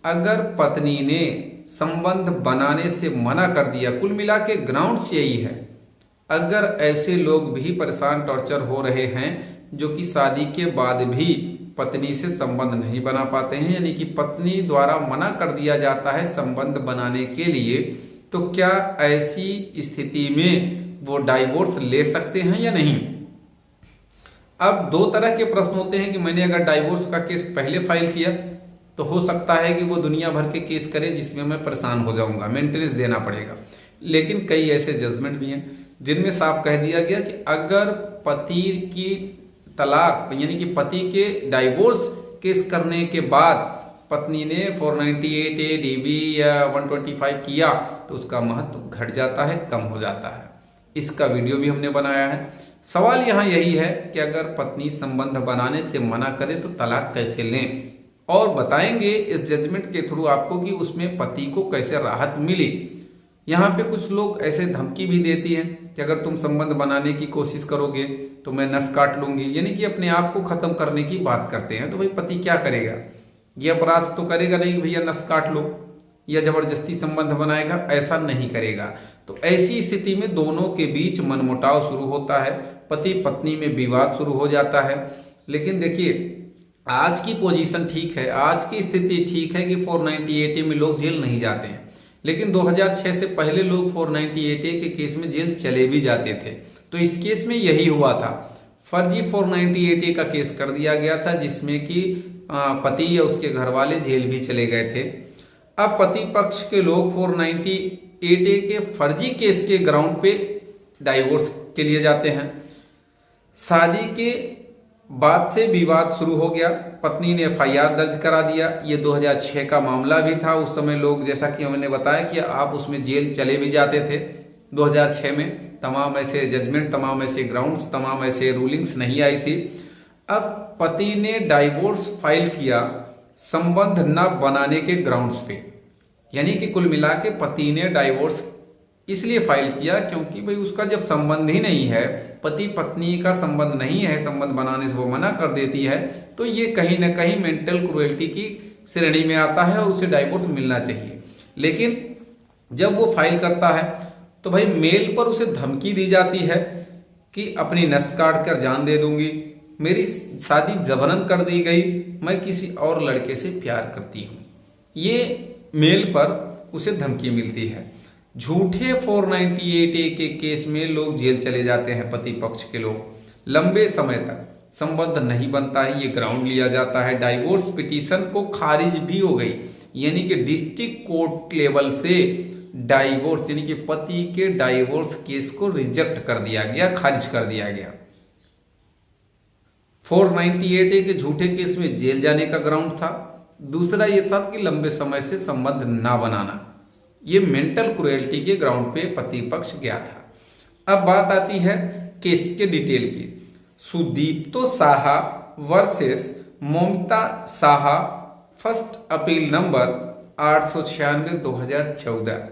अगर पत्नी ने संबंध बनाने से मना कर दिया, कुल मिला के ग्राउंड्स यही है। अगर ऐसे लोग भी परेशान टॉर्चर हो रहे हैं जो कि शादी के बाद भी पत्नी से संबंध नहीं बना पाते हैं, यानी कि पत्नी द्वारा मना कर दिया जाता है संबंध बनाने के लिए, तो क्या ऐसी स्थिति में वो डाइवोर्स ले सकते हैं या नहीं। अब दो तरह के प्रश्न होते हैं कि मैंने अगर डाइवोर्स का केस पहले फाइल किया तो हो सकता है कि वो दुनिया भर के केस करे जिसमें मैं परेशान हो जाऊंगा, मेंटेनेंस देना पड़ेगा। लेकिन कई ऐसे जजमेंट भी हैं जिनमें साफ कह दिया गया कि अगर पति की तलाक यानी कि पति के डाइवोर्स केस करने के बाद पत्नी ने 498A DB या 125 किया तो उसका महत्व घट जाता है, कम हो जाता है। इसका वीडियो भी हमने बनाया है। सवाल यहाँ यही है कि अगर पत्नी संबंध बनाने से मना करे तो तलाक कैसे लें, और बताएंगे इस जजमेंट के थ्रू आपको कि उसमें पति को कैसे राहत मिली। यहाँ पे कुछ लोग ऐसे धमकी भी देती हैं कि अगर तुम संबंध बनाने की कोशिश करोगे तो मैं नस काट लूंगी, यानी कि अपने आप को खत्म करने की बात करते हैं। तो भाई पति क्या करेगा, ये अपराध तो करेगा नहीं भैया नस काट लो या जबरदस्ती संबंध बनाएगा, ऐसा नहीं करेगा। तो ऐसी स्थिति में दोनों के बीच मनमुटाव शुरू होता है, पति पत्नी में विवाद शुरू हो जाता है। लेकिन देखिए आज की पोजीशन ठीक है, आज की स्थिति ठीक है कि 498A में लोग जेल नहीं जाते हैं, लेकिन 2006 से पहले लोग 498A के केस में जेल चले भी जाते थे। तो इस केस में यही हुआ था, फर्जी 498A का केस कर दिया गया था जिसमें कि पति या उसके घर वाले जेल भी चले गए थे। अब पति पक्ष के लोग 498A के फर्जी केस के ग्राउंड पे डाइवोर्स के लिए जाते हैं। शादी के बाद से विवाद शुरू हो गया, पत्नी ने FIR दर्ज करा दिया। ये 2006 का मामला भी था। उस समय लोग, जैसा कि मैंने बताया कि आप उसमें जेल चले भी जाते थे। 2006 में तमाम ऐसे जजमेंट, तमाम ऐसे ग्राउंड्स, तमाम ऐसे रूलिंग्स नहीं आई थी। अब पति ने डाइवोर्स फाइल किया संबंध न बनाने के ग्राउंड्स पे, यानी कि कुल मिला के पति ने डाइवोर्स इसलिए फाइल किया क्योंकि भाई उसका जब संबंध ही नहीं है, पति पत्नी का संबंध नहीं है, संबंध बनाने से वो मना कर देती है, तो ये कहीं ना कहीं मेंटल क्रुएल्टी की श्रेणी में आता है और उसे डाइवोर्स मिलना चाहिए। लेकिन जब वो फाइल करता है तो भाई मेल पर उसे धमकी दी जाती है कि अपनी नस काट कर जान दे दूंगी, मेरी शादी जबरन कर दी गई, मैं किसी और लड़के से प्यार करती हूँ। ये मेल पर उसे धमकी मिलती है। झूठे 498A के केस में लोग जेल चले जाते हैं, पति पक्ष के लोग। लंबे समय तक संबंध नहीं बनता है, ये ग्राउंड लिया जाता है। डाइवोर्स पिटीशन को खारिज भी हो गई, यानी कि डिस्ट्रिक्ट कोर्ट लेवल से डाइवोर्स यानी कि पति के डाइवोर्स केस को रिजेक्ट कर दिया गया, खारिज कर दिया गया। 498A के झूठे केस में जेल जाने का ग्राउंड था। दूसरा ये था कि लंबे समय से संबंध ना बनाना, ये मेंटल क्रुएल्टी के ग्राउंड पे पति पक्ष गया था। अब बात आती है केस के डिटेल की। सुदीप्तो साहा वर्सेस ममता साहा, फर्स्ट अपील नंबर 896/2014।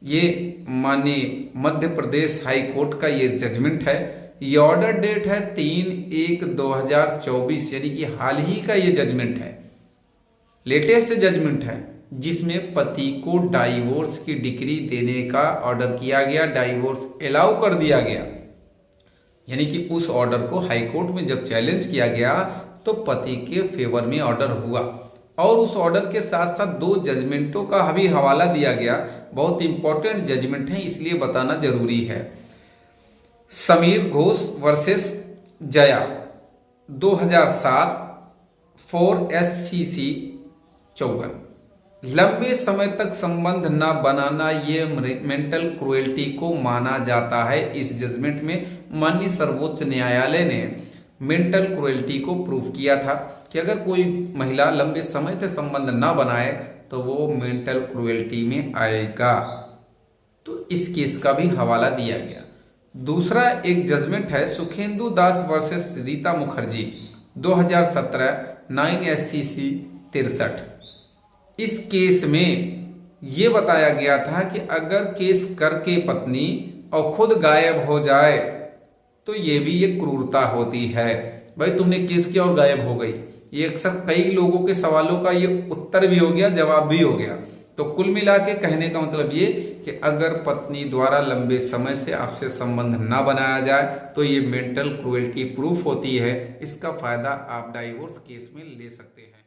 ये माननीय मध्य प्रदेश हाई कोर्ट का ये जजमेंट है। ये ऑर्डर डेट है 3/1/2024, यानी कि हाल ही का ये जजमेंट है, लेटेस्ट जजमेंट है, जिसमें पति को डाइवोर्स की डिक्री देने का ऑर्डर किया गया, डाइवोर्स अलाउ कर दिया गया। यानी कि उस ऑर्डर को हाई कोर्ट में जब चैलेंज किया गया तो पति के फेवर में ऑर्डर हुआ, और उस ऑर्डर के साथ साथ दो जजमेंटों का भी हवाला दिया गया। बहुत इंपॉर्टेंट जजमेंट है, इसलिए बताना जरूरी है। Sameer Ghosh versus Jaya 2007 4SCC 54। लंबे समय तक संबंध न बनाना ये मेंटल क्रुएल्टी को माना जाता है। इस जजमेंट में माननीय सर्वोच्च न्यायालय ने मेंटल क्रुएल्टी को प्रूव किया था कि अगर कोई महिला लंबे समय तक संबंध न बनाए तो वो मेंटल क्रुएल्टी में आएगा। तो इस केस का भी हवाला दिया गया। दूसरा एक जजमेंट है सुखेंदु दास वर्सेस रीता मुखर्जी 2017 9SCC 63। इस केस में ये बताया गया था कि अगर केस करके पत्नी और खुद गायब हो जाए तो ये भी एक क्रूरता होती है। भाई तुमने केस किया और गायब हो गई, ये अक्सर कई लोगों के सवालों का ये उत्तर भी हो गया, जवाब भी हो गया। तो कुल मिला के कहने का मतलब ये कि अगर पत्नी द्वारा लंबे समय से आपसे संबंध ना बनाया जाए तो ये मेंटल क्रुएल्टी प्रूफ होती है। इसका फायदा आप डाइवोर्स केस में ले सकते हैं।